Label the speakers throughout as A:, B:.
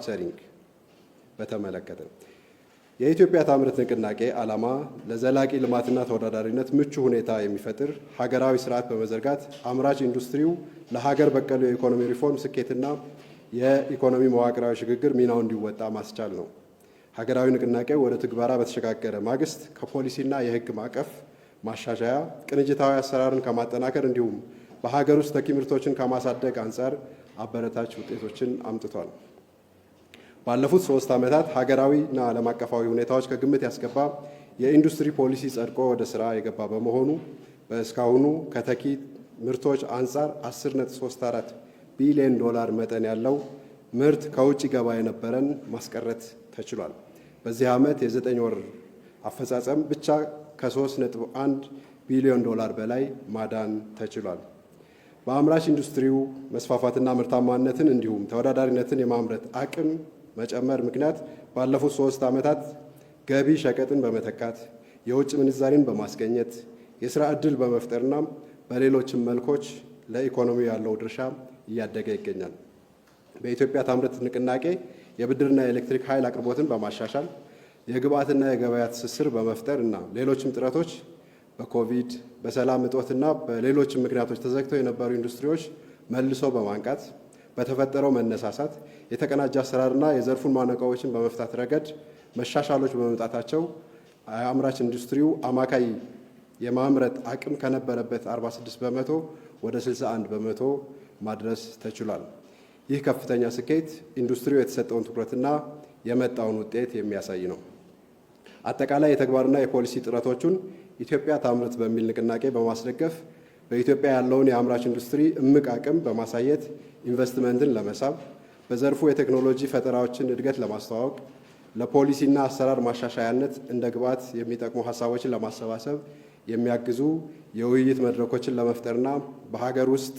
A: ማኑፋክቸሪንግ በተመለከተ የኢትዮጵያ ታምርት ንቅናቄ ዓላማ ለዘላቂ ልማትና ተወዳዳሪነት ምቹ ሁኔታ የሚፈጥር ሀገራዊ ስርዓት በመዘርጋት አምራች ኢንዱስትሪው ለሀገር በቀል የኢኮኖሚ ሪፎርም ስኬትና የኢኮኖሚ መዋቅራዊ ሽግግር ሚናው እንዲወጣ ማስቻል ነው። ሀገራዊ ንቅናቄው ወደ ትግበራ በተሸጋገረ ማግስት ከፖሊሲና የሕግ ማዕቀፍ ማሻሻያ፣ ቅንጅታዊ አሰራርን ከማጠናከር እንዲሁም በሀገር ውስጥ ተኪ ምርቶችን ከማሳደግ አንጻር አበረታች ውጤቶችን አምጥቷል። ባለፉት 3 ዓመታት ሀገራዊና ዓለም አቀፋዊ ሁኔታዎች ከግምት ያስገባ የኢንዱስትሪ ፖሊሲ ጸድቆ ወደ ስራ የገባ በመሆኑ በእስካሁኑ ከተኪ ምርቶች አንጻር 10.34 ቢሊዮን ዶላር መጠን ያለው ምርት ከውጭ ገባ የነበረን ማስቀረት ተችሏል። በዚህ ዓመት የ9 ወር አፈጻጸም ብቻ ከ3.1 ቢሊዮን ዶላር በላይ ማዳን ተችሏል። በአምራች ኢንዱስትሪው መስፋፋትና ምርታማነትን እንዲሁም ተወዳዳሪነትን የማምረት አቅም መጨመር ምክንያት ባለፉት 3 ዓመታት ገቢ ሸቀጥን በመተካት የውጭ ምንዛሪን በማስገኘት የስራ ዕድል በመፍጠርና በሌሎችም መልኮች ለኢኮኖሚ ያለው ድርሻ እያደገ ይገኛል። በኢትዮጵያ ታምርት ንቅናቄ የብድርና የኤሌክትሪክ ኃይል አቅርቦትን በማሻሻል የግብአትና የገበያ ትስስር በመፍጠር እና ሌሎችም ጥረቶች በኮቪድ በሰላም እጦትና በሌሎችም ምክንያቶች ተዘግተው የነበሩ ኢንዱስትሪዎች መልሶ በማንቃት በተፈጠረው መነሳሳት የተቀናጀ አሰራርና የዘርፉን ማነቆዎችን በመፍታት ረገድ መሻሻሎች በመምጣታቸው የአምራች ኢንዱስትሪው አማካይ የማምረት አቅም ከነበረበት 46 በመቶ ወደ 61 በመቶ ማድረስ ተችሏል። ይህ ከፍተኛ ስኬት ኢንዱስትሪው የተሰጠውን ትኩረትና የመጣውን ውጤት የሚያሳይ ነው። አጠቃላይ የተግባርና የፖሊሲ ጥረቶቹን ኢትዮጵያ ታምርት በሚል ንቅናቄ በማስደገፍ በኢትዮጵያ ያለውን የአምራች ኢንዱስትሪ እምቅ አቅም በማሳየት ኢንቨስትመንትን ለመሳብ፣ በዘርፉ የቴክኖሎጂ ፈጠራዎችን እድገት ለማስተዋወቅ፣ ለፖሊሲና አሰራር ማሻሻያነት እንደ ግብዓት የሚጠቅሙ ሀሳቦችን ለማሰባሰብ የሚያግዙ የውይይት መድረኮችን ለመፍጠርና በሀገር ውስጥ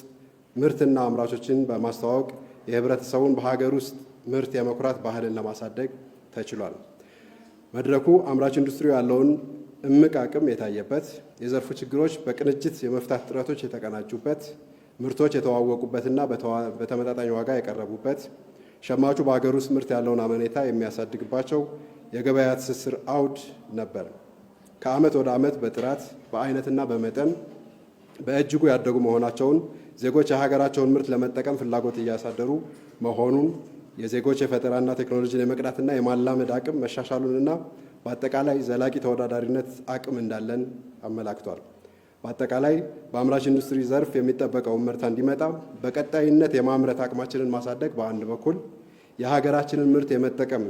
A: ምርትና አምራቾችን በማስተዋወቅ የህብረተሰቡን በሀገር ውስጥ ምርት የመኩራት ባህልን ለማሳደግ ተችሏል። መድረኩ አምራች ኢንዱስትሪው ያለውን እምቅ አቅም የታየበት፣ የዘርፉ ችግሮች በቅንጅት የመፍታት ጥረቶች የተቀናጁበት፣ ምርቶች የተዋወቁበትና በተመጣጣኝ ዋጋ የቀረቡበት፣ ሸማቹ በሀገር ውስጥ ምርት ያለውን አመኔታ የሚያሳድግባቸው የገበያ ትስስር አውድ ነበር። ከዓመት ወደ ዓመት በጥራት በአይነትና በመጠን በእጅጉ ያደጉ መሆናቸውን፣ ዜጎች የሀገራቸውን ምርት ለመጠቀም ፍላጎት እያሳደሩ መሆኑን፣ የዜጎች የፈጠራና ቴክኖሎጂን የመቅዳትና የማላመድ አቅም መሻሻሉንና በአጠቃላይ ዘላቂ ተወዳዳሪነት አቅም እንዳለን አመላክቷል። በአጠቃላይ በአምራች ኢንዱስትሪ ዘርፍ የሚጠበቀውን ምርት እንዲመጣ በቀጣይነት የማምረት አቅማችንን ማሳደግ በአንድ በኩል፣ የሀገራችንን ምርት የመጠቀም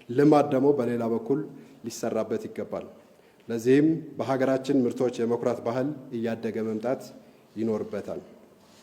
A: ልማድ ደግሞ በሌላ በኩል ሊሰራበት ይገባል። ለዚህም በሀገራችን ምርቶች የመኩራት ባህል እያደገ መምጣት ይኖርበታል።